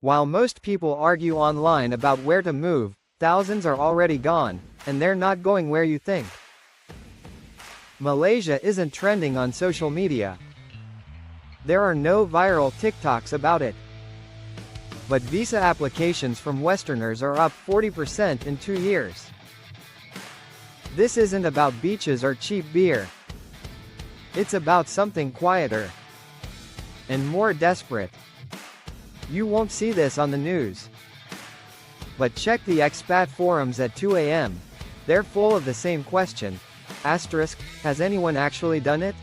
While most people argue online about where to move, thousands are already gone, and they're not going where you think. Malaysia isn't trending on social media. There are no viral TikToks about it. But visa applications from Westerners are up 40% in 2 years. This isn't about beaches or cheap beer. It's about something quieter and more desperate. You won't see this on the news. But check the expat forums at 2 a.m. They're full of the same question. Has anyone actually done it?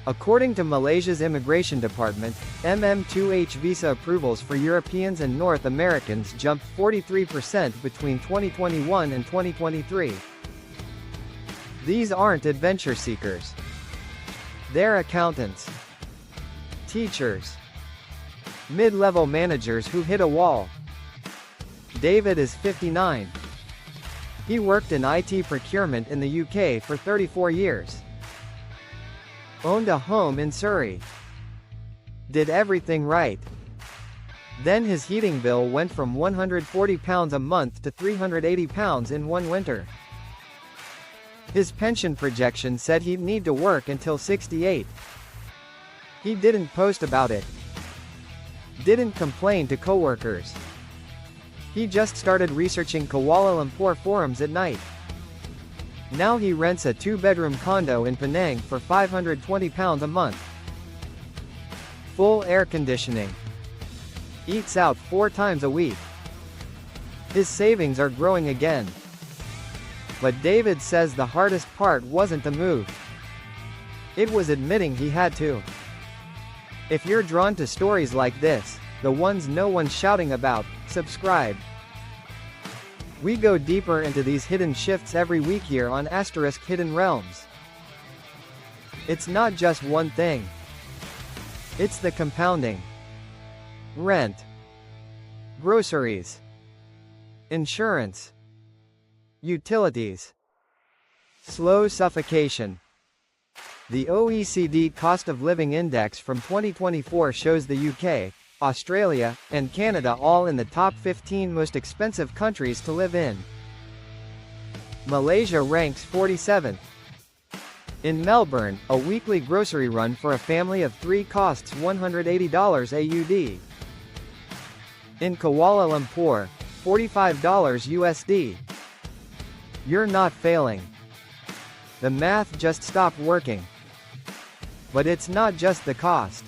According to Malaysia's Immigration Department, MM2H visa approvals for Europeans and North Americans jumped 43% between 2021 and 2023. These aren't adventure seekers. They're accountants, teachers, mid-level managers who hit a wall. David is 59. He worked in IT procurement in the UK for 34 years. Owned a home in Surrey. Did everything right. Then his heating bill went from £140 a month to £380 in one winter. His pension projection said he'd need to work until 68. He didn't post about it. Didn't complain to coworkers. He just started researching Kuala Lumpur forums at night. Now he rents a 2-bedroom condo in Penang for £520 a month. Full air conditioning. Eats out 4 times a week. His savings are growing again. But David says the hardest part wasn't the move. It was admitting he had to. If you're drawn to stories like this, the ones no one's shouting about, subscribe. We go deeper into these hidden shifts every week here on Hidden Realms. It's not just one thing. It's the compounding. Rent. Groceries. Insurance. Utilities. Slow suffocation. The OECD Cost of Living Index from 2024 shows the UK, Australia, and Canada all in the top 15 most expensive countries to live in. Malaysia ranks 47th. In Melbourne, a weekly grocery run for a family of 3 costs $180 AUD. In Kuala Lumpur, $45 USD. You're not failing. The math just stopped working. But it's not just the cost.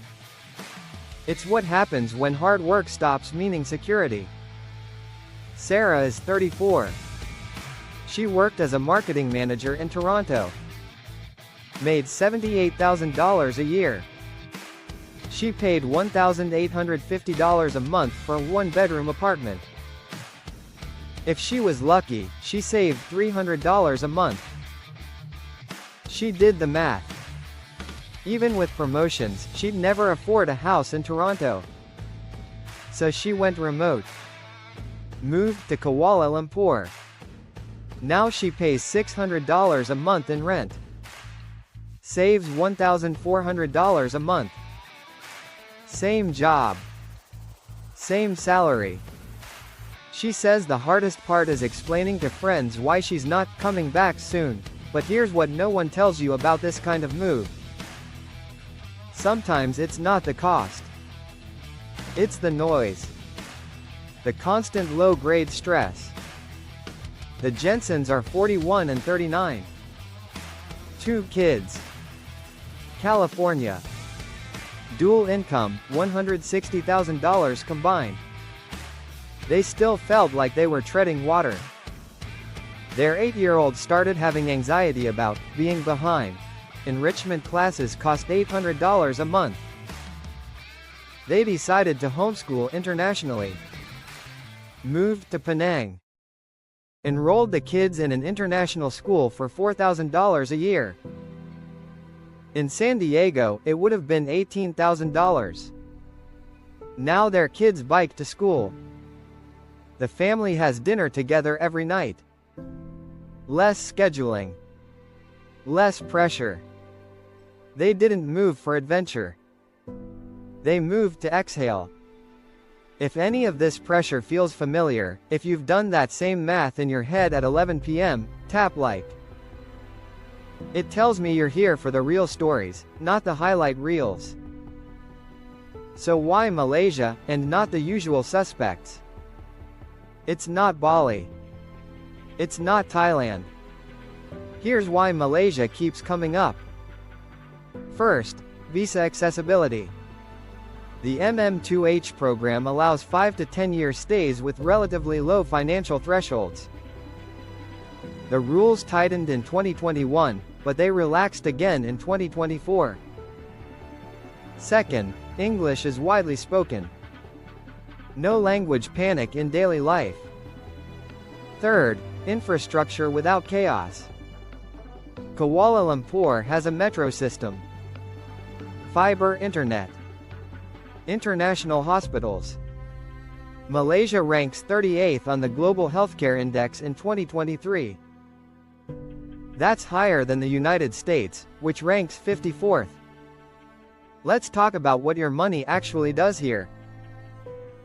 It's what happens when hard work stops meaning security. Sarah is 34. She worked as a marketing manager in Toronto. Made $78,000 a year. She paid $1,850 a month for a 1-bedroom apartment. If she was lucky, she saved $300 a month. She did the math. Even with promotions, she'd never afford a house in Toronto. So she went remote. Moved to Kuala Lumpur. Now she pays $600 a month in rent. Saves $1,400 a month. Same job. Same salary. She says the hardest part is explaining to friends why she's not coming back soon. But here's what no one tells you about this kind of move. Sometimes it's not the cost. It's the noise. The constant low-grade stress. The Jensens are 41 and 39. 2 kids. California. Dual income, $160,000 combined. They still felt like they were treading water. Their 8-year-old started having anxiety about being behind. Enrichment classes cost $800 a month. They decided to homeschool internationally. Moved to Penang. Enrolled the kids in an international school for $4,000 a year. In San Diego, it would have been $18,000. Now their kids bike to school. The family has dinner together every night. Less scheduling. Less pressure. They didn't move for adventure. They moved to exhale. If any of this pressure feels familiar, if you've done that same math in your head at 11 p.m., tap like. It tells me you're here for the real stories, not the highlight reels. So why Malaysia, and not the usual suspects? It's not Bali. It's not Thailand. Here's why Malaysia keeps coming up. First, visa accessibility. The MM2H program allows 5 to 10-year stays with relatively low financial thresholds. The rules tightened in 2021, but they relaxed again in 2024. Second, English is widely spoken. No language panic in daily life. Third, infrastructure without chaos. Kuala Lumpur has a metro system. Fiber internet. International hospitals. Malaysia ranks 38th on the Global Healthcare Index in 2023. That's higher than the United States, which ranks 54th. Let's talk about what your money actually does here.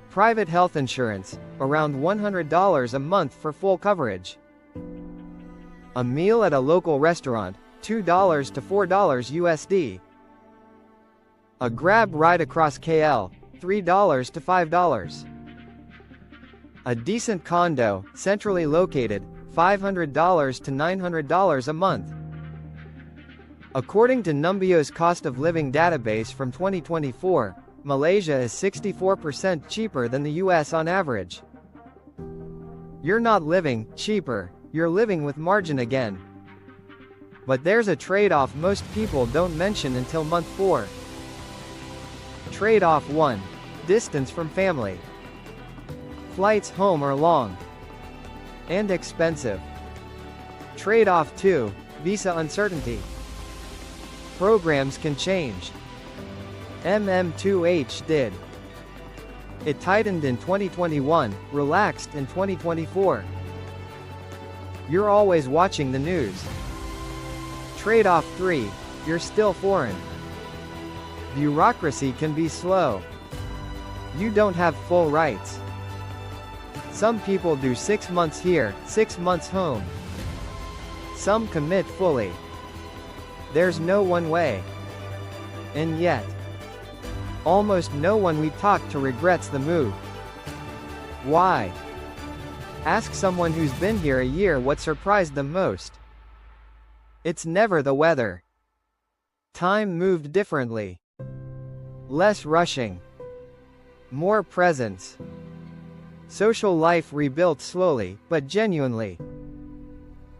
Private health insurance, around $100 a month for full coverage. A meal at a local restaurant, $2 to $4 USD. A Grab ride across KL, $3 to $5. A decent condo, centrally located, $500 to $900 a month. According to Numbio's cost of living database from 2024, Malaysia is 64% cheaper than the US on average. You're not living cheaper, you're living with margin again. But there's a trade-off most people don't mention until month 4. Trade-off 1. Distance from family. Flights home are long and expensive. Trade-off 2. Visa uncertainty. Programs can change. MM2H did. It tightened in 2021, relaxed in 2024. You're always watching the news. Trade-off 3. You're still foreign. Bureaucracy can be slow. You don't have full rights. Some people do 6 months here, 6 months home. Some commit fully. There's no one way. And yet, almost no one we talk to regrets the move. Why? Ask someone who's been here a year what surprised them most. It's never the weather. Time moved differently. Less rushing. More presence. Social life rebuilt slowly, but genuinely.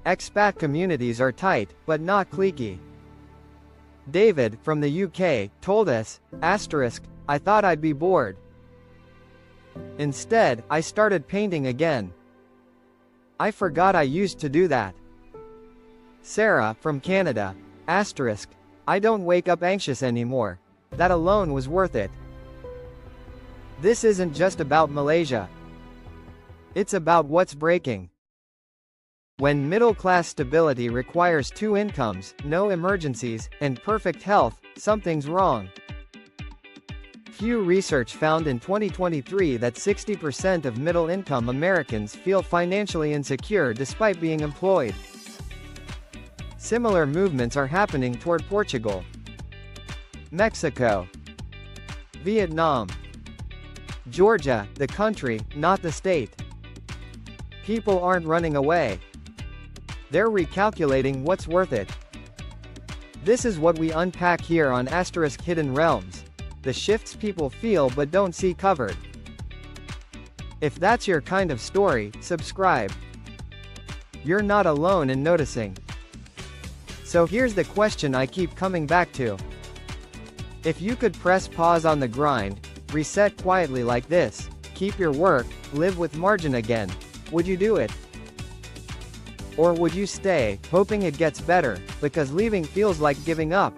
Expat communities are tight, but not cliquey. David, from the UK, told us, I thought I'd be bored. Instead, I started painting again. I forgot I used to do that. Sarah, from Canada, I don't wake up anxious anymore. That alone was worth it. This isn't just about Malaysia. It's about what's breaking. When middle-class stability requires 2 incomes, no emergencies, and perfect health, something's wrong. Pew Research found in 2023 that 60% of middle-income Americans feel financially insecure despite being employed. Similar movements are happening toward Portugal, Mexico, Vietnam, Georgia, the country, not the state. People aren't running away. They're recalculating what's worth it. This is what we unpack here on Hidden Realms. The shifts people feel but don't see covered. If that's your kind of story, subscribe. You're not alone in noticing. So here's the question I keep coming back to. If you could press pause on the grind, reset quietly like this, keep your work, live with margin again, would you do it? Or would you stay, hoping it gets better, because leaving feels like giving up?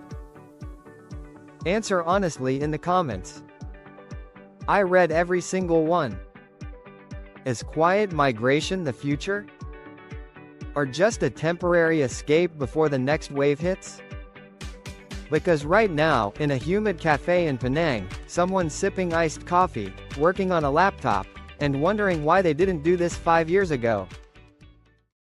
Answer honestly in the comments. I read every single one. Is quiet migration the future? Or just a temporary escape before the next wave hits? Because right now, in a humid cafe in Penang, someone's sipping iced coffee, working on a laptop, and wondering why they didn't do this 5 years ago.